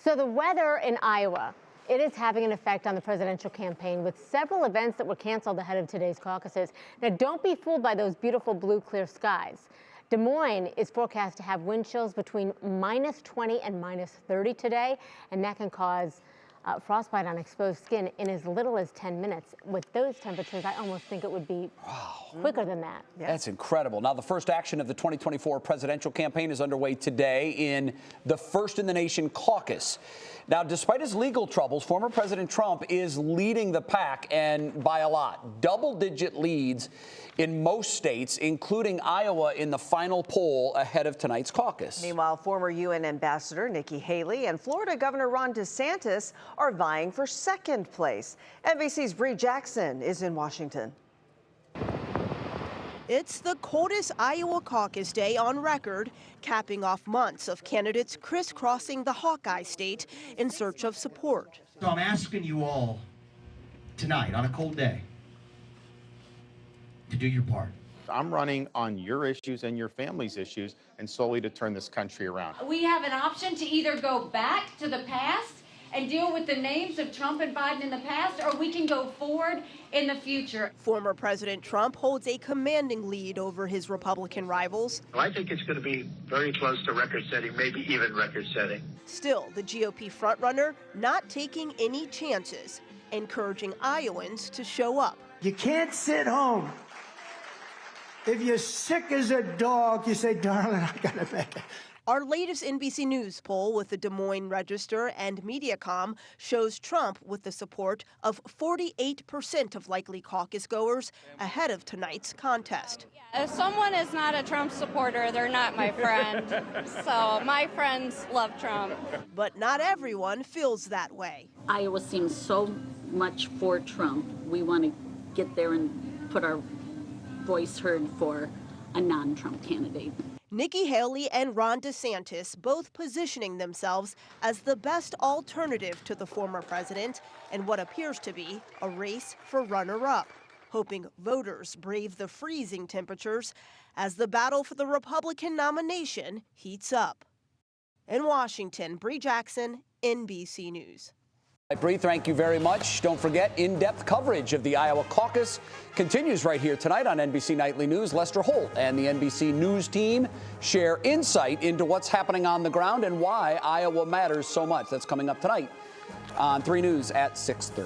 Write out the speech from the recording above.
So the weather in Iowa, it is having an effect on the presidential campaign with several events that were canceled ahead of today's caucuses. Now, don't be fooled by those beautiful blue clear skies. Des Moines is forecast to have wind chills between -20 and -30 today, and that can cause frostbite on exposed skin in as little as 10 minutes. With those temperatures, I almost think it would be quicker than that. Yeah. That's incredible. Now, the first action of the 2024 presidential campaign is underway today in the first in the nation caucus. Now, despite his legal troubles, former President Trump is leading the pack, and by a lot. Double-digit leads in most states, including Iowa, in the final poll ahead of tonight's caucus. Meanwhile, former UN Ambassador Nikki Haley and Florida Governor DeSantis are vying for second place. NBC's Bree Jackson is in Washington. It's the coldest Iowa caucus day on record, capping off months of candidates crisscrossing the Hawkeye state in search of support. So I'm asking you all tonight on a cold day to do your part. I'm running on your issues and your family's issues and solely to turn this country around. We have an option to either go back to the past and deal with the names of Trump and Biden in the past, or we can go forward in the future. Former President Trump holds a commanding lead over his Republican rivals. I think it's going to be very close to record-setting, maybe even record-setting. Still, the GOP frontrunner not taking any chances, encouraging Iowans to show up. You can't sit home. If you're sick as a dog, you say, darling, I gotta make it. Our latest NBC News poll with the Des Moines Register and Mediacom shows Trump with the support of 48% of likely caucus goers ahead of tonight's contest. If someone is not a Trump supporter, they're not my friend. So my friends love Trump. But not everyone feels that way. Iowa seems so much for Trump. We want to get there and put our voice heard for a non-Trump candidate. Nikki Haley and Ron DeSantis both positioning themselves as the best alternative to the former president in what appears to be a race for runner-up, hoping voters brave the freezing temperatures as the battle for the Republican nomination heats up. In Washington, Bree Jackson, NBC News. Bree, thank you very much. Don't forget, in-depth coverage of the Iowa caucus continues right here tonight on NBC Nightly News. Lester Holt and the NBC News team share insight into what's happening on the ground and why Iowa matters so much. That's coming up tonight on 3 News at 6:30.